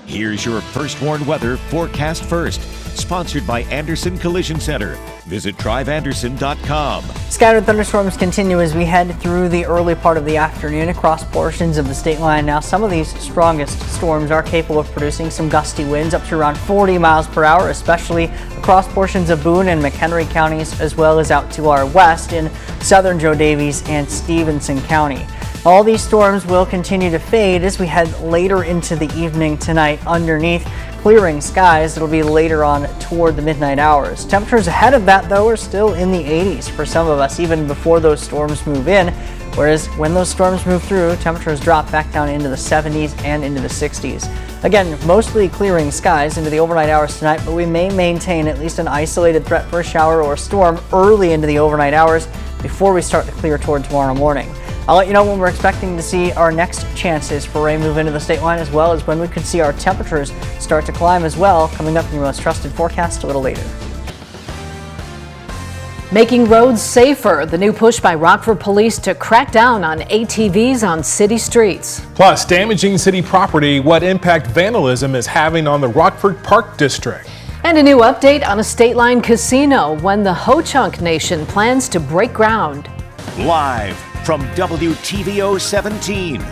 Here's your First Warn Weather Forecast First, sponsored by Anderson Collision Center. Visit driveanderson.com. Scattered thunderstorms continue as we head through the early part of the afternoon across portions of the state line. Now, some of these strongest storms are capable of producing some gusty winds up to around 40 miles per hour, especially across portions of Boone and McHenry counties, as well as out to our west in southern Joe Daviess and Stevenson County. All these storms will continue to fade as we head later into the evening tonight underneath clearing skies. It'll be later on toward the midnight hours. Temperatures ahead of that, though, are still in the 80s for some of us, even before those storms move in. Whereas when those storms move through, temperatures drop back down into the 70s and into the 60s. Again, mostly clearing skies into the overnight hours tonight, but we may maintain at least an isolated threat for a shower or storm early into the overnight hours before we start to clear toward tomorrow morning. I'll let you know when we're expecting to see our next chances for rain move into the state line, as well as when we could see our temperatures start to climb as well, coming up in your most trusted forecast a little later. Making roads safer, the new push by Rockford police to crack down on ATVs on city streets. Plus, damaging city property, what impact vandalism is having on the Rockford Park District. And a new update on a state line casino when the Ho-Chunk Nation plans to break ground. Live from WTVO 17,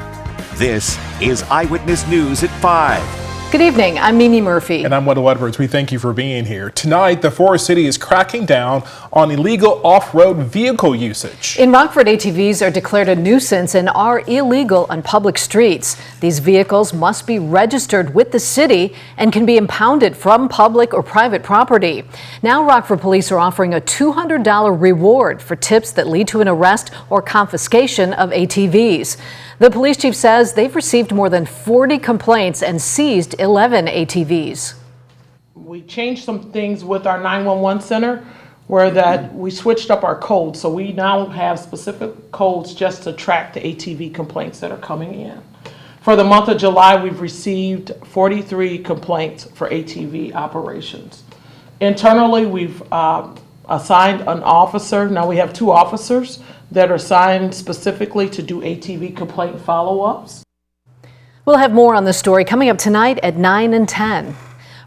this is Eyewitness News at 5. Good evening, I'm Mimi Murphy. And I'm Wendell Edwards. We thank you for being here. Tonight, the Forest City is cracking down on illegal off-road vehicle usage. In Rockford, ATVs are declared a nuisance and are illegal on public streets. These vehicles must be registered with the city and can be impounded from public or private property. Now, Rockford police are offering a $200 reward for tips that lead to an arrest or confiscation of ATVs. The police chief says they've received more than 40 complaints and seized 11 ATVs. We changed some things with our 911 center where we switched up our codes. So we now have specific codes just to track the ATV complaints that are coming in. For the month of July, we've received 43 complaints for ATV operations. Internally, we've assigned an officer. Now we have 2 officers that are assigned specifically to do ATV complaint follow-ups. We'll have more on this story coming up tonight at 9 and 10.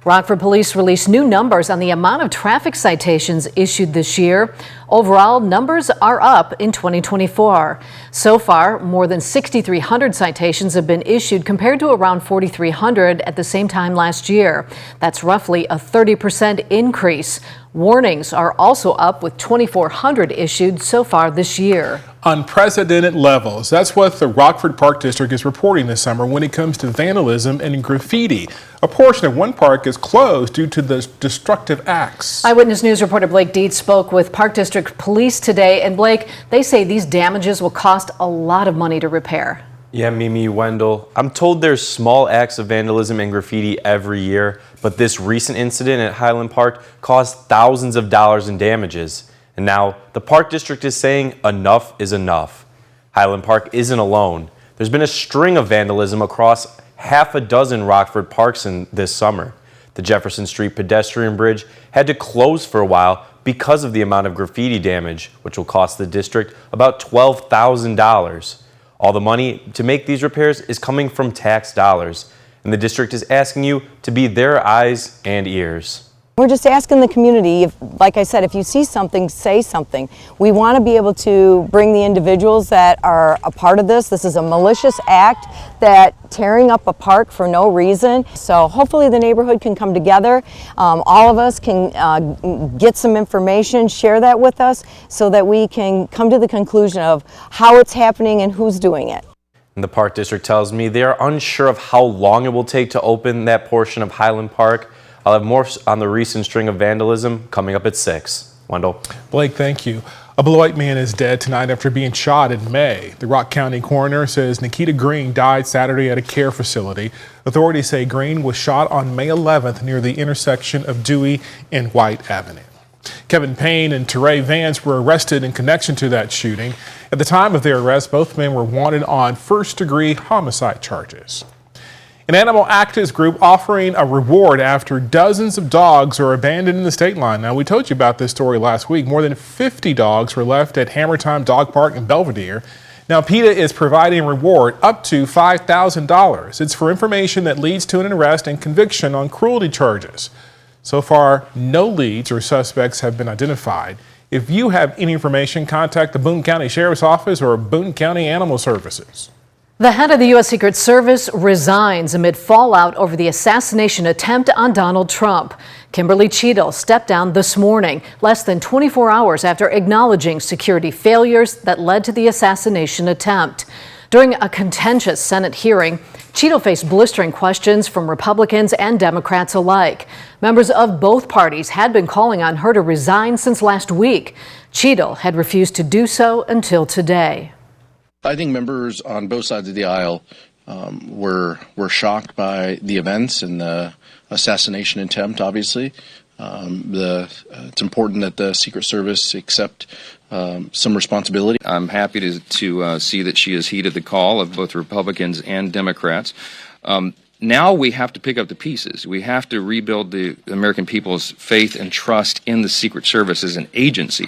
Rockford police released new numbers on the amount of traffic citations issued this year. Overall, numbers are up in 2024. So far, more than 6,300 citations have been issued compared to around 4,300 at the same time last year. That's roughly a 30% increase. Warnings are also up with 2,400 issued so far this year. Unprecedented levels. That's what the Rockford Park District is reporting this summer when it comes to vandalism and graffiti. A portion of one park is closed due to the destructive acts. Eyewitness News reporter Blake Dietz spoke with Park District Police today, and Blake, they say these damages will cost a lot of money to repair. Yeah, Mimi, Wendell, I'm told there's small acts of vandalism and graffiti every year, but this recent incident at Highland Park caused thousands of dollars in damages. And now the Park District is saying enough is enough. Highland Park isn't alone. There's been a string of vandalism across half a dozen Rockford parks this summer. The Jefferson Street pedestrian bridge had to close for a while because of the amount of graffiti damage, which will cost the district about $12,000. All the money to make these repairs is coming from tax dollars, and the district is asking you to be their eyes and ears. We're just asking the community, like I said, if you see something, say something. We want to be able to bring the individuals that are a part of this. This is a malicious act that tearing up a park for no reason. So hopefully the neighborhood can come together. All of us can get some information, share that with us so that we can come to the conclusion of how it's happening and who's doing it. And the Park District tells me they are unsure of how long it will take to open that portion of Highland Park. I'll have more on the recent string of vandalism coming up at 6. Wendell. Blake, thank you. A Beloit man is dead tonight after being shot in May. The Rock County coroner says Nikita Green died Saturday at a care facility. Authorities say Green was shot on May 11th near the intersection of Dewey and White Avenue. Kevin Payne and Teray Vance were arrested in connection to that shooting. At the time of their arrest, both men were wanted on first-degree homicide charges. An animal activist group offering a reward after dozens of dogs are abandoned in the state line. Now, we told you about this story last week. More than 50 dogs were left at Hammer Time Dog Park in Belvedere. Now, PETA is providing a reward up to $5,000. It's for information that leads to an arrest and conviction on cruelty charges. So far, no leads or suspects have been identified. If you have any information, contact the Boone County Sheriff's Office or Boone County Animal Services. The head of the U.S. Secret Service resigns amid fallout over the assassination attempt on Donald Trump. Kimberly Cheadle stepped down this morning, less than 24 hours after acknowledging security failures that led to the assassination attempt. During a contentious Senate hearing, Cheadle faced blistering questions from Republicans and Democrats alike. Members of both parties had been calling on her to resign since last week. Cheadle had refused to do so until today. I think members on both sides of the aisle were shocked by the events and the assassination attempt, obviously. It's important that the Secret Service accept some responsibility. I'm happy to see that she has heeded the call of both Republicans and Democrats. Now we have to pick up the pieces. We have to rebuild the American people's faith and trust in the Secret Service as an agency.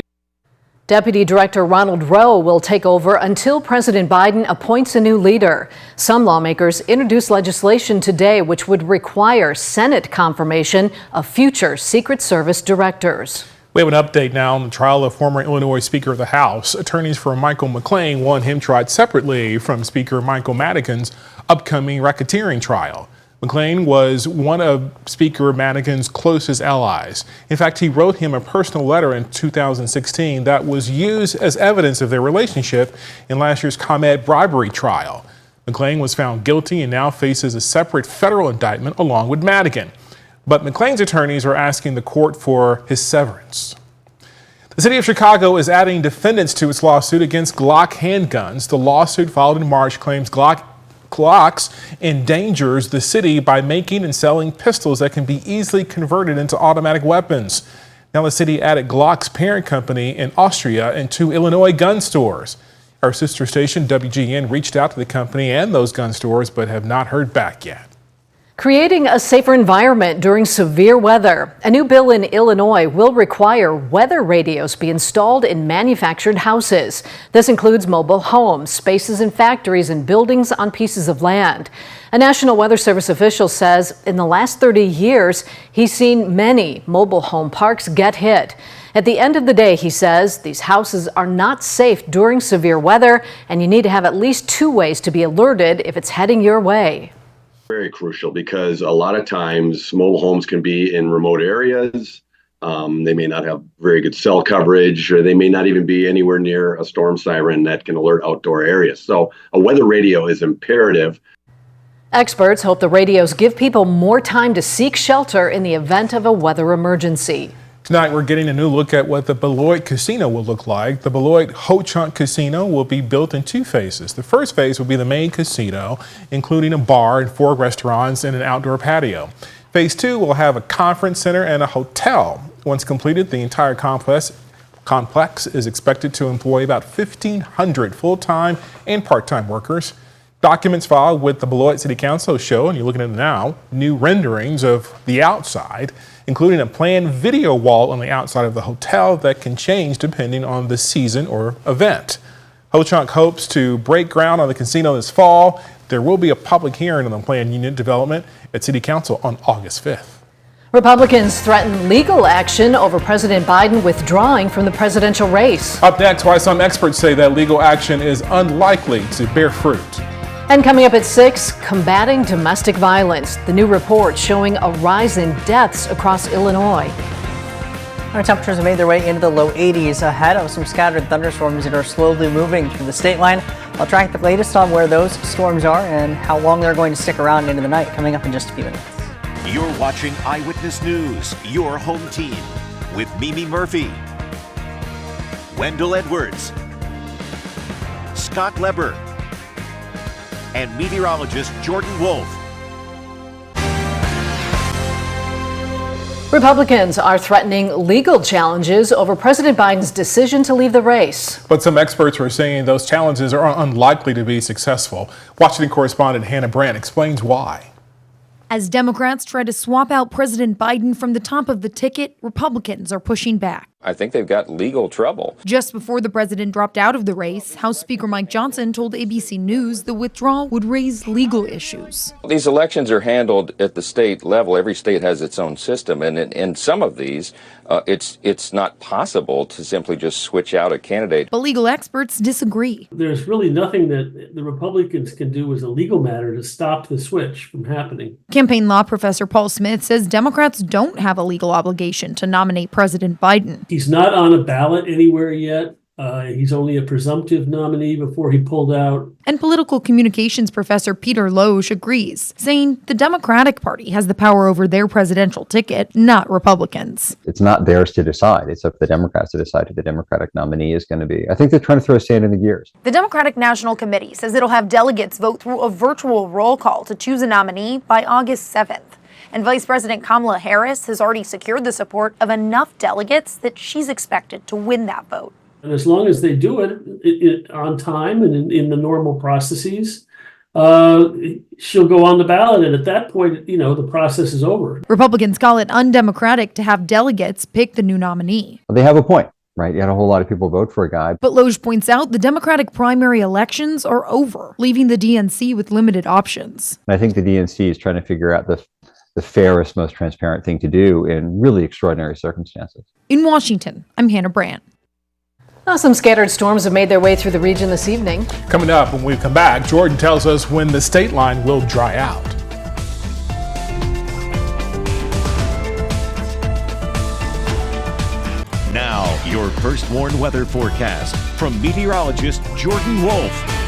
Deputy Director Ronald Rowe will take over until President Biden appoints a new leader. Some lawmakers introduced legislation today which would require Senate confirmation of future Secret Service directors. We have an update now on the trial of former Illinois Speaker of the House. Attorneys for Michael McLean want him tried separately from Speaker Michael Madigan's upcoming racketeering trial. McLean was one of Speaker Madigan's closest allies. In fact, he wrote him a personal letter in 2016 that was used as evidence of their relationship in last year's ComEd bribery trial. McLean was found guilty and now faces a separate federal indictment along with Madigan. But McLean's attorneys are asking the court for his severance. The city of Chicago is adding defendants to its lawsuit against Glock handguns. The lawsuit filed in March claims Glocks endangers the city by making and selling pistols that can be easily converted into automatic weapons. Now the city added Glock's parent company in Austria and 2 Illinois gun stores. Our sister station WGN reached out to the company and those gun stores but have not heard back yet. Creating a safer environment during severe weather. A new bill in Illinois will require weather radios be installed in manufactured houses. This includes mobile homes, spaces in factories, and buildings on pieces of land. A National Weather Service official says in the last 30 years, he's seen many mobile home parks get hit. At the end of the day, he says, these houses are not safe during severe weather, and you need to have at least 2 ways to be alerted if it's heading your way. Very crucial because a lot of times mobile homes can be in remote areas. They may not have very good cell coverage, or they may not even be anywhere near a storm siren that can alert outdoor areas. So a weather radio is imperative. Experts hope the radios give people more time to seek shelter in the event of a weather emergency. Tonight, we're getting a new look at what the Beloit Casino will look like. The Beloit Ho-Chunk Casino will be built in 2 phases. The first phase will be the main casino, including a bar and 4 restaurants and an outdoor patio. Phase 2 will have a conference center and a hotel. Once completed, the entire complex is expected to employ about 1,500 full-time and part-time workers. Documents filed with the Beloit City Council show, and you're looking at it now, new renderings of the outside, including a planned video wall on the outside of the hotel that can change depending on the season or event. Ho-Chunk hopes to break ground on the casino this fall. There will be a public hearing on the planned unit development at City Council on August 5th. Republicans threaten legal action over President Biden withdrawing from the presidential race. Up next, why some experts say that legal action is unlikely to bear fruit. And coming up at 6, combating domestic violence. The new report showing a rise in deaths across Illinois. Our temperatures have made their way into the low 80s ahead of some scattered thunderstorms that are slowly moving through the state line. I'll track the latest on where those storms are and how long they're going to stick around into the night coming up in just a few minutes. You're watching Eyewitness News, your home team, with Mimi Murphy, Wendell Edwards, Scott Leber, and meteorologist Jordan Wolf. Republicans are threatening legal challenges over President Biden's decision to leave the race. But some experts are saying those challenges are unlikely to be successful. Washington correspondent Hannah Brandt explains why. As Democrats try to swap out President Biden from the top of the ticket, Republicans are pushing back. I think they've got legal trouble. Just before the president dropped out of the race, House Speaker Mike Johnson told ABC News the withdrawal would raise legal issues. These elections are handled at the state level. Every state has its own system, and in some of these, it's not possible to simply just switch out a candidate. But legal experts disagree. There's really nothing that the Republicans can do as a legal matter to stop the switch from happening. Campaign law professor Paul Smith says Democrats don't have a legal obligation to nominate President Biden. He's not on a ballot anywhere yet. He's only a presumptive nominee before he pulled out. And political communications professor Peter Loesch agrees, saying the Democratic Party has the power over their presidential ticket, not Republicans. It's not theirs to decide. It's up to the Democrats to decide who the Democratic nominee is going to be. I think they're trying to throw sand in the gears. The Democratic National Committee says it'll have delegates vote through a virtual roll call to choose a nominee by August 7th. And Vice President Kamala Harris has already secured the support of enough delegates that she's expected to win that vote. And as long as they do it on time and in the normal processes, she'll go on the ballot. And at that point, the process is over. Republicans call it undemocratic to have delegates pick the new nominee. They have a point, right? You had a whole lot of people vote for a guy. But Loesch points out the Democratic primary elections are over, leaving the DNC with limited options. And I think the DNC is trying to figure out the fairest, most transparent thing to do in really extraordinary circumstances. In Washington, I'm Hannah Brandt. Now, some scattered storms have made their way through the region this evening. Coming up when we come back, Jordan tells us when the state line will dry out. Now, your First Warn weather forecast from meteorologist Jordan Wolf.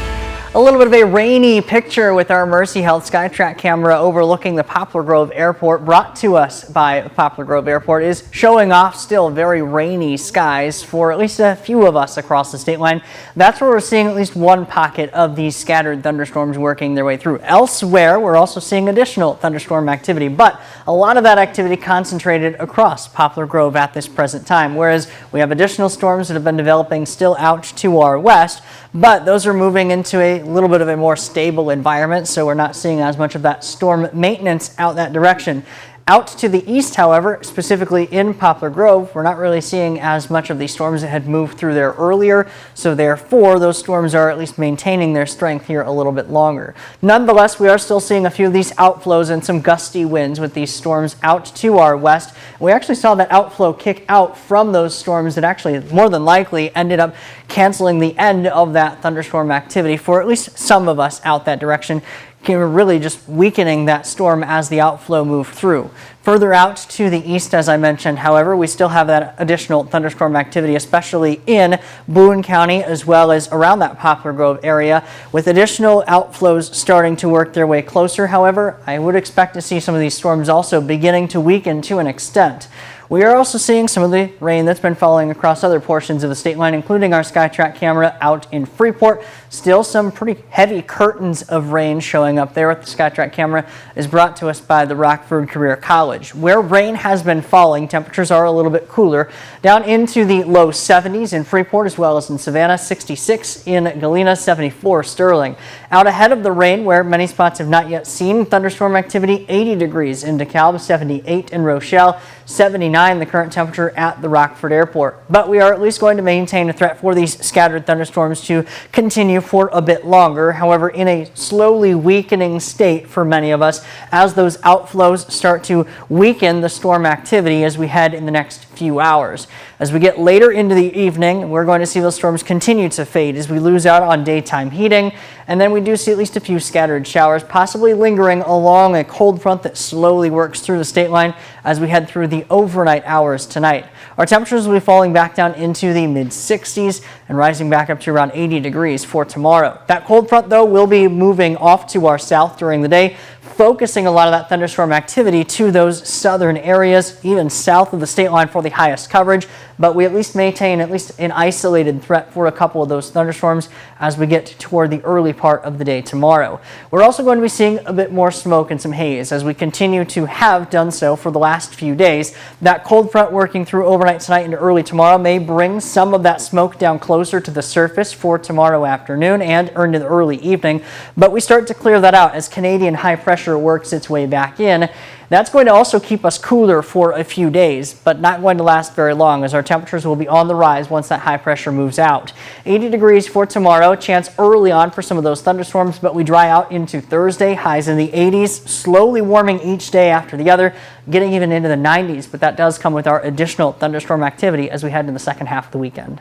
A little bit of a rainy picture with our Mercy Health SkyTrack camera overlooking the Poplar Grove Airport, brought to us by Poplar Grove Airport, is showing off still very rainy skies for at least a few of us across the state line. That's where we're seeing at least one pocket of these scattered thunderstorms working their way through. Elsewhere, we're also seeing additional thunderstorm activity, but a lot of that activity concentrated across Poplar Grove at this present time, whereas we have additional storms that have been developing still out to our west, but those are moving into a little bit of a more stable environment, so we're not seeing as much of that storm maintenance out that direction. Out to the east, however, specifically in Poplar Grove, we're not really seeing as much of these storms that had moved through there earlier, so therefore those storms are at least maintaining their strength here a little bit longer. Nonetheless, we are still seeing a few of these outflows and some gusty winds with these storms out to our west. We actually saw that outflow kick out from those storms that actually more than likely ended up canceling the end of that thunderstorm activity for at least some of us out that direction. Really just weakening that storm as the outflow moved through. Further out to the east, as I mentioned, however, we still have that additional thunderstorm activity, especially in Boone County as well as around that Poplar Grove area, with additional outflows starting to work their way closer. However, I would expect to see some of these storms also beginning to weaken to an extent. We are also seeing some of the rain that's been falling across other portions of the state line, including our SkyTrack camera out in Freeport. Still some pretty heavy curtains of rain showing up there with the SkyTrack camera is brought to us by the Rockford Career College. Where rain has been falling, temperatures are a little bit cooler, down into the low 70s in Freeport as well as in Savannah, 66 in Galena, 74 Sterling. Out ahead of the rain, where many spots have not yet seen thunderstorm activity, 80 degrees in DeKalb, 78 in Rochelle, 79 the current temperature at the Rockford Airport. But we are at least going to maintain a threat for these scattered thunderstorms to continue for a bit longer. However, in a slowly weakening state for many of us as those outflows start to weaken the storm activity as we head in the next few hours. As we get later into the evening, we're going to see those storms continue to fade as we lose out on daytime heating, and then we do see at least a few scattered showers, possibly lingering along a cold front that slowly works through the state line as we head through the overnight hours tonight. Our temperatures will be falling back down into the mid-60s and rising back up to around 80 degrees for tomorrow. That cold front, though, will be moving off to our south during the day, focusing a lot of that thunderstorm activity to those southern areas, even south of the state line for the highest coverage. But we at least maintain at least an isolated threat for a couple of those thunderstorms as we get toward the early part of the day tomorrow. We're also going to be seeing a bit more smoke and some haze as we continue to have done so for the last few days. That cold front working through overnight tonight into early tomorrow may bring some of that smoke down closer to the surface for tomorrow afternoon and into the early evening. But we start to clear that out as Canadian high pressure works its way back in. That's going to also keep us cooler for a few days, but not going to last very long as our temperatures will be on the rise once that high pressure moves out. 80 degrees for tomorrow, chance early on for some of those thunderstorms, but we dry out into Thursday, highs in the 80s, slowly warming each day after the other, getting even into the 90s, but that does come with our additional thunderstorm activity as we head into the second half of the weekend.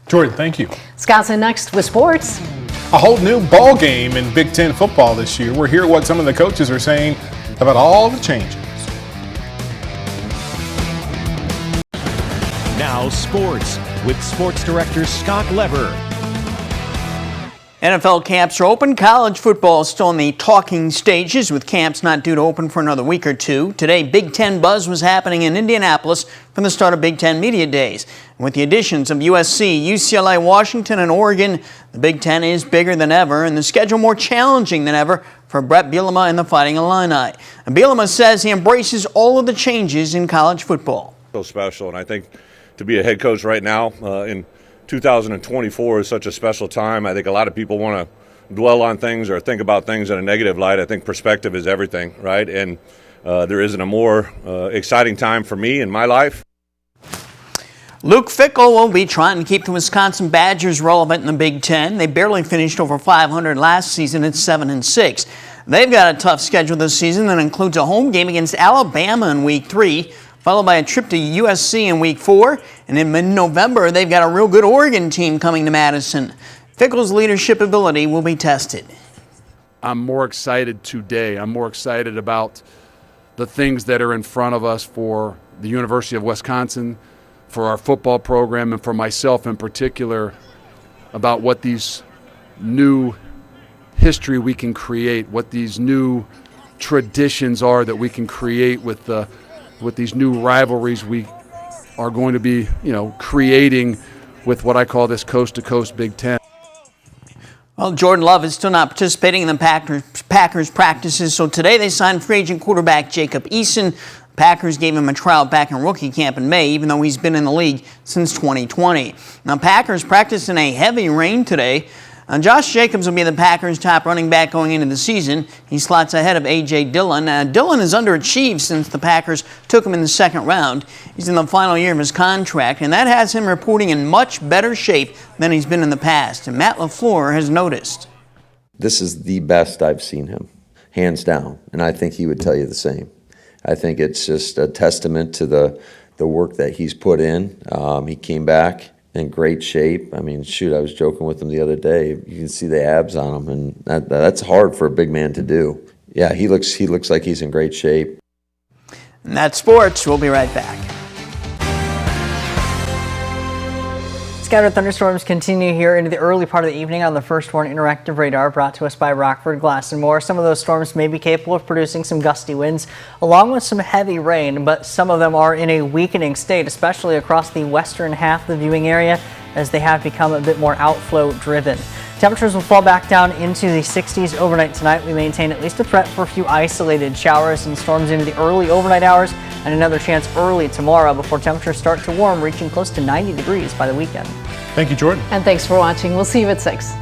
Jordan, thank you. Scott's in next with sports. A whole new ball game in Big Ten football this year. We're hearing what some of the coaches are saying about all the changes. Now sports with sports director Scott Lever. NFL camps are open. College football is still in the talking stages, with camps not due to open for another week or two. Today, Big Ten buzz was happening in Indianapolis from the start of Big Ten Media Days. With the additions of USC, UCLA, Washington, and Oregon, the Big Ten is bigger than ever and the schedule more challenging than ever for Brett Bielema and the Fighting Illini. And Bielema says he embraces all of the changes in college football. So special, and I think to be a head coach right now in 2024 is such a special time. I think a lot of people want to dwell on things or think about things in a negative light. I think perspective is everything, right? And there isn't a more exciting time for me in my life. Luke Fickell will be trying to keep the Wisconsin Badgers relevant in the Big Ten. They barely finished over 500 last season at 7-6. They've got a tough schedule this season that includes a home game against Alabama in Week 3, followed by a trip to USC in Week 4, and in mid-November, they've got a real good Oregon team coming to Madison. Fickell's leadership ability will be tested. I'm more excited today. I'm more excited about the things that are in front of us for the University of Wisconsin, for our football program, and for myself in particular, about what these new history we can create, what these new traditions are that we can create with these new rivalries we are going to be, creating with what I call this coast-to-coast Big Ten. Well, Jordan Love is still not participating in the Packers practices, so today they signed free agent quarterback Jacob Eason. Packers gave him a tryout back in rookie camp in May, even though he's been in the league since 2020. Now, Packers practiced in a heavy rain today. Josh Jacobs will be the Packers' top running back going into the season. He slots ahead of A.J. Dillon. Dillon has underachieved since the Packers took him in the second round. He's in the final year of his contract, and that has him reporting in much better shape than he's been in the past. And Matt LaFleur has noticed. This is the best I've seen him, hands down, and I think he would tell you the same. I think it's just a testament to the work that he's put in. He came back in great shape. I mean, shoot, I was joking with him the other day. You can see the abs on him, and that's hard for a big man to do. Yeah, he looks like he's in great shape. And that's sports. We'll be right back. Scattered thunderstorms continue here into the early part of the evening on the First Warn Interactive Radar, brought to us by Rockford, Glass & More. Some of those storms may be capable of producing some gusty winds along with some heavy rain, but some of them are in a weakening state, especially across the western half of the viewing area, as they have become a bit more outflow driven. Temperatures will fall back down into the 60s overnight tonight. We maintain at least a threat for a few isolated showers and storms into the early overnight hours, and another chance early tomorrow before temperatures start to warm, reaching close to 90 degrees by the weekend. Thank you, Jordan. And thanks for watching. We'll see you at 6.